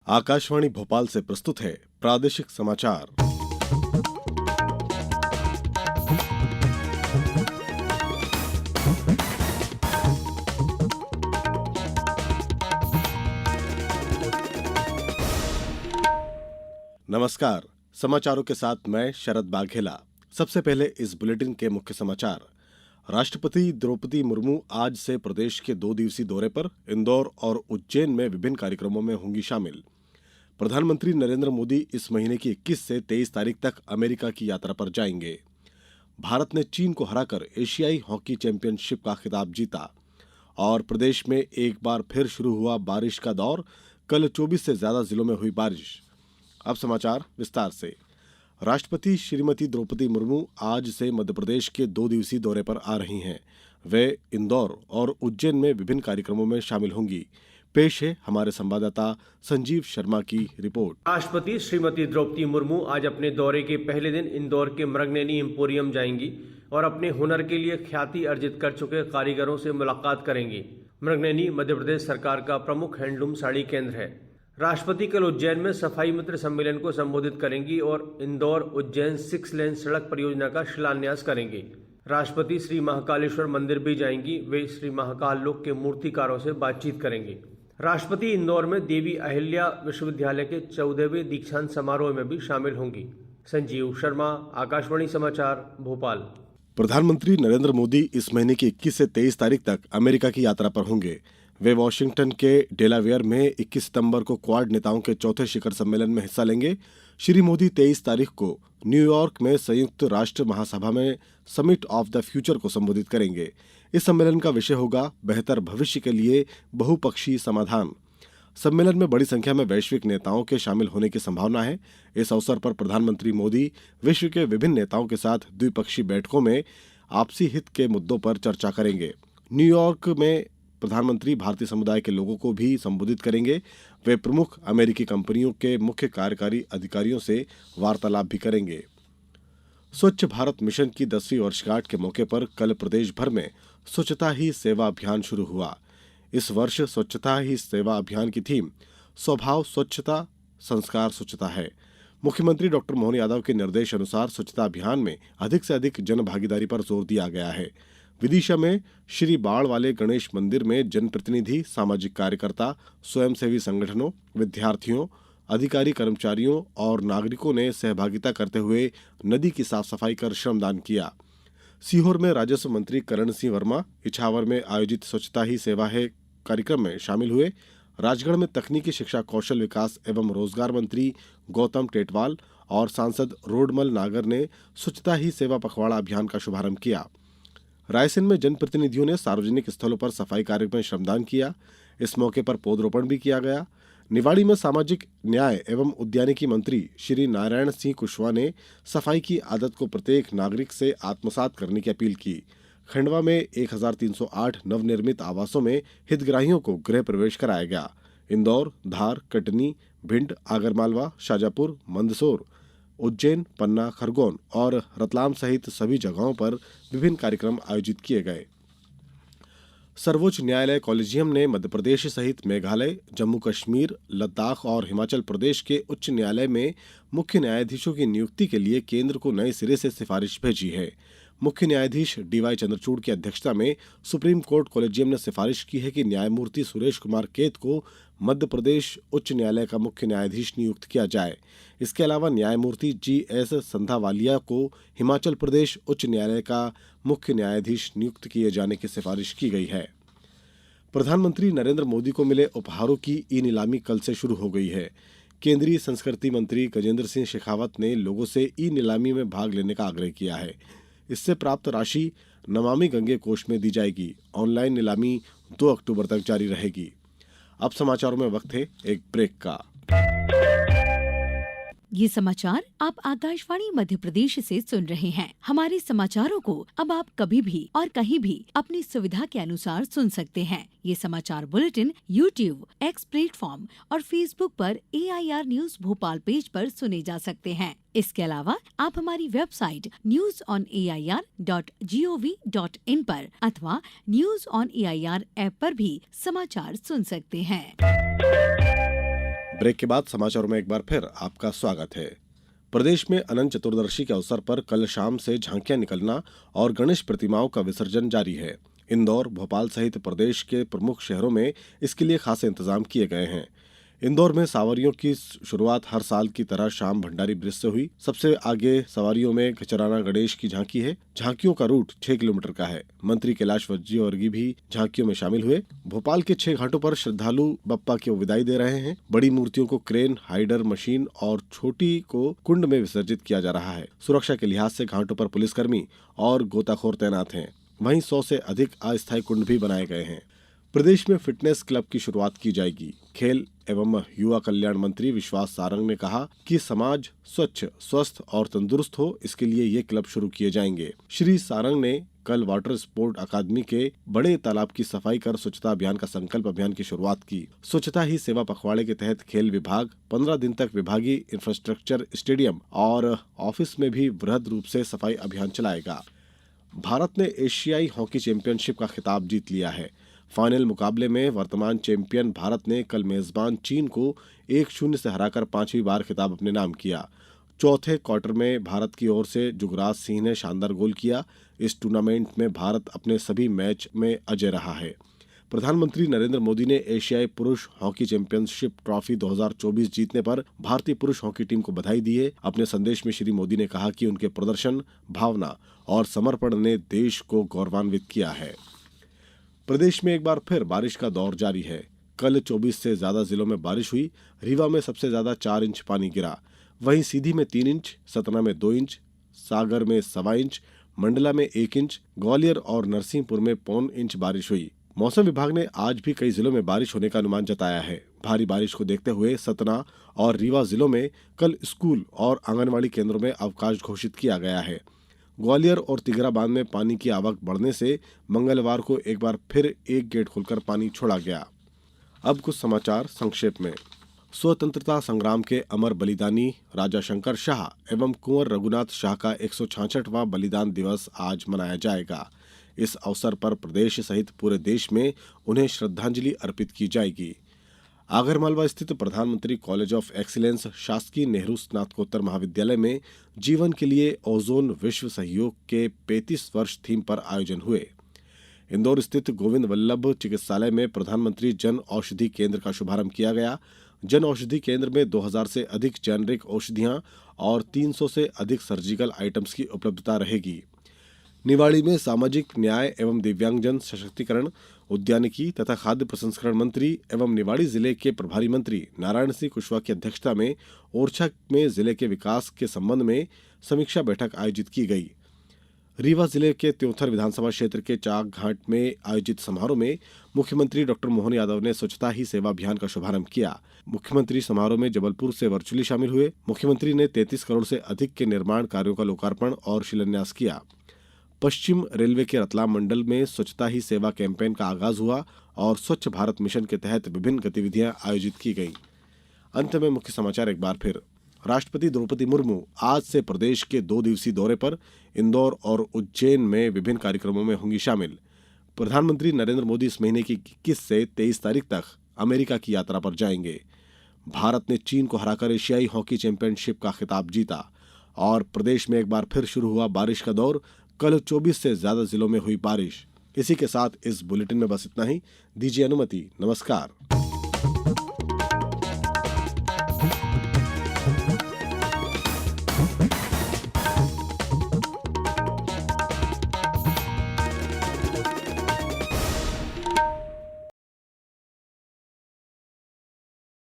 आकाशवाणी भोपाल से प्रस्तुत है प्रादेशिक समाचार। नमस्कार, समाचारों के साथ मैं शरद बाघेला। सबसे पहले इस बुलेटिन के मुख्य समाचार। राष्ट्रपति द्रौपदी मुर्मू आज से प्रदेश के 2 दिवसीय दौरे पर इंदौर और उज्जैन में विभिन्न कार्यक्रमों में होंगी शामिल। प्रधानमंत्री नरेंद्र मोदी इस महीने की 21 से 23 तारीख तक अमेरिका की यात्रा पर जाएंगे। भारत ने चीन को हराकर एशियाई हॉकी चैंपियनशिप का खिताब जीता। और प्रदेश में एक बार फिर शुरू हुआ बारिश का दौर। कल 24 से ज्यादा जिलों में हुई बारिश। अब समाचार विस्तार से। राष्ट्रपति श्रीमती द्रौपदी मुर्मू आज से मध्यप्रदेश के 2 दिवसीय दौरे पर आ रही हैं। वे इंदौर और उज्जैन में विभिन्न कार्यक्रमों में शामिल होंगी। पेश है हमारे संवाददाता संजीव शर्मा की रिपोर्ट। राष्ट्रपति श्रीमती द्रौपदी मुर्मू आज अपने दौरे के पहले दिन इंदौर के मृगनयनी एम्पोरियम जाएंगी और अपने हुनर के लिए ख्याति अर्जित कर चुके कारीगरों से मुलाकात करेंगी। मृगनयनी मध्य प्रदेश सरकार का प्रमुख हैंडलूम साड़ी केंद्र है। राष्ट्रपति कल उज्जैन में सफाई मित्र सम्मेलन को संबोधित करेंगी और इंदौर उज्जैन 6 लेन सड़क परियोजना का शिलान्यास करेंगी। राष्ट्रपति श्री महाकालेश्वर मंदिर भी जाएंगी। वे श्री महाकाल लोक के मूर्तिकारों से बातचीत करेंगे। राष्ट्रपति इंदौर में देवी अहिल्या विश्वविद्यालय के 14वें दीक्षांत समारोह में भी शामिल होंगी। संजीव शर्मा, आकाशवाणी समाचार, भोपाल। प्रधानमंत्री नरेंद्र मोदी इस महीने की 21 से 23 तारीख तक अमेरिका की यात्रा पर होंगे। वे वॉशिंगटन के डेलावेयर में 21 सितंबर को क्वाड नेताओं के चौथे शिखर सम्मेलन में हिस्सा लेंगे। श्री मोदी 23 तारीख को न्यूयॉर्क में संयुक्त राष्ट्र महासभा में समिट ऑफ द फ्यूचर को संबोधित करेंगे। इस सम्मेलन का विषय होगा बेहतर भविष्य के लिए बहुपक्षीय समाधान। सम्मेलन में बड़ी संख्या में वैश्विक नेताओं के शामिल होने की संभावना है। इस अवसर पर प्रधानमंत्री मोदी विश्व के विभिन्न नेताओं के साथ द्विपक्षीय बैठकों में आपसी हित के मुद्दों पर चर्चा करेंगे। न्यूयॉर्क में प्रधानमंत्री भारतीय समुदाय के लोगों को भी संबोधित करेंगे। वे प्रमुख अमेरिकी कंपनियों के मुख्य कार्यकारी अधिकारियों से वार्तालाप भी करेंगे। स्वच्छ भारत मिशन की 10वीं वर्षगांठ के मौके पर कल प्रदेश भर में स्वच्छता ही सेवा अभियान शुरू हुआ। इस वर्ष स्वच्छता ही सेवा अभियान की थीम स्वभाव स्वच्छता, संस्कार स्वच्छता है। मुख्यमंत्री डॉक्टर मोहन यादव के निर्देश अनुसार स्वच्छता अभियान में अधिक से अधिक जन भागीदारी पर जोर दिया गया है। विदिशा में श्री बाड़ वाले गणेश मंदिर में जनप्रतिनिधि, सामाजिक कार्यकर्ता, स्वयंसेवी संगठनों, विद्यार्थियों, अधिकारी कर्मचारियों और नागरिकों ने सहभागिता करते हुए नदी की साफ सफाई कर श्रमदान किया। सीहोर में राजस्व मंत्री करण सिंह वर्मा इछावर में आयोजित स्वच्छता ही सेवा है कार्यक्रम में शामिल हुए। राजगढ़ में तकनीकी शिक्षा, कौशल विकास एवं रोजगार मंत्री गौतम टेटवाल और सांसद रोडमल नागर ने स्वच्छता ही सेवा पखवाड़ा अभियान का शुभारंभ किया। रायसेन में जनप्रतिनिधियों ने सार्वजनिक स्थलों पर सफाई कार्य में श्रमदान किया। इस मौके पर पौधरोपण भी किया गया। निवाड़ी में सामाजिक न्याय एवं उद्यानिकी मंत्री श्री नारायण सिंह कुशवाहा ने सफाई की आदत को प्रत्येक नागरिक से आत्मसात करने की अपील की। खंडवा में 1308 नवनिर्मित आवासों में हितग्राहियों को गृह प्रवेश कराया गया। इंदौर, धार, कटनी, भिंड, आगरमालवा, शाजापुर, मंदसौर, उज्जैन, पन्ना, खरगोन और रतलाम सहित सभी जगहों पर विभिन्न कार्यक्रम आयोजित किए गए। सर्वोच्च न्यायालय कॉलेजियम ने मध्यप्रदेश सहित मेघालय, जम्मू कश्मीर, लद्दाख और हिमाचल प्रदेश के उच्च न्यायालय में मुख्य न्यायाधीशों की नियुक्ति के लिए केंद्र को नए सिरे से सिफारिश भेजी है। मुख्य न्यायाधीश डीवाई चंद्रचूड़ की अध्यक्षता में सुप्रीम कोर्ट कॉलेजियम ने सिफारिश की है कि न्यायमूर्ति सुरेश कुमार कैत को मध्य प्रदेश उच्च न्यायालय का मुख्य न्यायाधीश नियुक्त किया जाए। इसके अलावा न्यायमूर्ति जी.एस. संधावालिया को हिमाचल प्रदेश उच्च न्यायालय का मुख्य न्यायाधीश नियुक्त किए जाने की सिफारिश की गई है। प्रधानमंत्री नरेंद्र मोदी को मिले उपहारों की ई नीलामी कल से शुरू हो गई है। केंद्रीय संस्कृति मंत्री गजेंद्र सिंह शेखावत ने लोगों से ई नीलामी में भाग लेने का आग्रह किया है। इससे प्राप्त राशि नमामि गंगे कोष में दी जाएगी। ऑनलाइन नीलामी 2 अक्टूबर तक जारी रहेगी। अब समाचारों में वक्त है एक ब्रेक का। ये समाचार आप आकाशवाणी मध्य प्रदेश से सुन रहे हैं। हमारे समाचारों को अब आप कभी भी और कहीं भी अपनी सुविधा के अनुसार सुन सकते हैं। ये समाचार बुलेटिन YouTube, X प्लेटफॉर्म और Facebook पर AIR न्यूज भोपाल पेज पर सुने जा सकते हैं। इसके अलावा आप हमारी वेबसाइट newsonair.gov.in पर अथवा न्यूज ऑन AIR ऐप पर भी समाचार सुन सकते हैं। ब्रेक के बाद समाचारों में एक बार फिर आपका स्वागत है। प्रदेश में अनंत चतुर्दशी के अवसर पर कल शाम से झांकियां निकलना और गणेश प्रतिमाओं का विसर्जन जारी है। इंदौर, भोपाल सहित प्रदेश के प्रमुख शहरों में इसके लिए खासे इंतजाम किए गए हैं। इंदौर में सवारियों की शुरुआत हर साल की तरह शाम भंडारी ब्रिज से हुई। सबसे आगे सवारियों में गचराना गणेश की झांकी है। झांकियों का रूट 6 किलोमीटर का है। मंत्री कैलाश विजयवर्गीय भी झांकियों में शामिल हुए। भोपाल के 6 घाटों पर श्रद्धालु बप्पा की विदाई दे रहे हैं। बड़ी मूर्तियों को क्रेन, हाइडर मशीन और छोटी को कुंड में विसर्जित किया जा रहा है। सुरक्षा के लिहाज से घाटों पर पुलिसकर्मी और गोताखोर तैनात हैं। वहीं 100 से अधिक अस्थायी कुंड भी बनाए गए हैं। प्रदेश में फिटनेस क्लब की शुरुआत की जाएगी। खेल एवं युवा कल्याण मंत्री विश्वास सारंग ने कहा कि समाज स्वच्छ, स्वस्थ और तंदुरुस्त हो, इसके लिए ये क्लब शुरू किए जाएंगे। श्री सारंग ने कल वाटर स्पोर्ट अकादमी के बड़े तालाब की सफाई कर स्वच्छता अभियान का संकल्प अभियान की शुरुआत की। स्वच्छता ही सेवा पखवाड़े के तहत खेल विभाग 15 दिन तक विभागीय इंफ्रास्ट्रक्चर, स्टेडियम और ऑफिस में भी वृहद रूप से सफाई अभियान चलाएगा। भारत ने एशियाई हॉकी चैंपियनशिप का खिताब जीत लिया है। फाइनल मुकाबले में वर्तमान चैंपियन भारत ने कल मेजबान चीन को 1-0 से हराकर 5वीं बार खिताब अपने नाम किया। चौथे क्वार्टर में भारत की ओर से जुगराज सिंह ने शानदार गोल किया। इस टूर्नामेंट में भारत अपने सभी मैच में अजय रहा है। प्रधानमंत्री नरेंद्र मोदी ने एशियाई पुरुष हॉकी चैंपियनशिप ट्रॉफी 2024 जीतने पर भारतीय पुरुष हॉकी टीम को बधाई दी है। अपने संदेश में श्री मोदी ने कहा कि उनके प्रदर्शन, भावना और समर्पण ने देश को गौरवान्वित किया है। प्रदेश में एक बार फिर बारिश का दौर जारी है। कल 24 से ज्यादा जिलों में बारिश हुई। रीवा में सबसे ज्यादा 4 इंच पानी गिरा। वहीं सीधी में 3 इंच, सतना में 2 इंच, सागर में 1.25 इंच, मंडला में 1 इंच, ग्वालियर और नरसिंहपुर में 0.25 इंच बारिश हुई। मौसम विभाग ने आज भी कई जिलों में बारिश होने का अनुमान जताया है। भारी बारिश को देखते हुए सतना और रीवा जिलों में कल स्कूल और आंगनबाड़ी केंद्रों में अवकाश घोषित किया गया है। ग्वालियर और तिघरा बांध में पानी की आवक बढ़ने से मंगलवार को एक बार फिर एक गेट खोलकर पानी छोड़ा गया। अब कुछ समाचार संक्षेप में। स्वतंत्रता संग्राम के अमर बलिदानी राजा शंकर शाह एवं कुंवर रघुनाथ शाह का 166वां बलिदान दिवस आज मनाया जाएगा। इस अवसर पर प्रदेश सहित पूरे देश में उन्हें श्रद्धांजलि अर्पित की जाएगी। आगरमालवा स्थित प्रधानमंत्री कॉलेज ऑफ एक्सीलेंस शासकीय नेहरू स्नातकोत्तर महाविद्यालय में जीवन के लिए ओजोन विश्व सहयोग के 35 वर्ष थीम पर आयोजन हुए। इंदौर स्थित गोविंद वल्लभ चिकित्सालय में प्रधानमंत्री जन औषधि केंद्र का शुभारंभ किया गया। जन औषधि केंद्र में 2000 से अधिक जेनरिक औषधियां और 300 से अधिक सर्जिकल आइटम्स की उपलब्धता रहेगी। निवाड़ी में सामाजिक न्याय एवं दिव्यांगजन सशक्तिकरण, उद्यानिकी तथा खाद्य प्रसंस्करण मंत्री एवं निवाड़ी जिले के प्रभारी मंत्री नारायण सिंह कुशवाहा की अध्यक्षता में ओरछा में जिले के विकास के संबंध में समीक्षा बैठक आयोजित की गई। रीवा जिले के त्योंथर विधानसभा क्षेत्र के चाक घाट में आयोजित समारोह में मुख्यमंत्री डॉ मोहन यादव ने स्वच्छता ही सेवा अभियान का शुभारंभ किया। मुख्यमंत्री समारोह में जबलपुर से वर्चुअली शामिल हुए। मुख्यमंत्री ने 33 करोड़ से अधिक के निर्माण कार्यों का लोकार्पण और शिलान्यास किया। पश्चिम रेलवे के रतलाम मंडल में स्वच्छता ही सेवा कैंपेन का आगाज हुआ और स्वच्छ भारत मिशन के तहत विभिन्न गतिविधियां आयोजित की गईं। अंत में मुख्य समाचार एक बार फिर। राष्ट्रपति द्रौपदी मुर्मू आज से प्रदेश के 2 दिवसीय दौरे पर इंदौर और उज्जैन में विभिन्न कार्यक्रमों में होंगी शामिल। प्रधानमंत्री नरेंद्र मोदी इस महीने की 21 से 23 तारीख तक अमेरिका की यात्रा पर जाएंगे। भारत ने चीन को हराकर एशियाई हॉकी चैंपियनशिप का खिताब जीता और प्रदेश में एक बार फिर शुरू हुआ बारिश का दौर। कल 24 से ज्यादा जिलों में हुई बारिश। इसी के साथ इस बुलेटिन में बस इतना ही। दीजिए अनुमति। नमस्कार।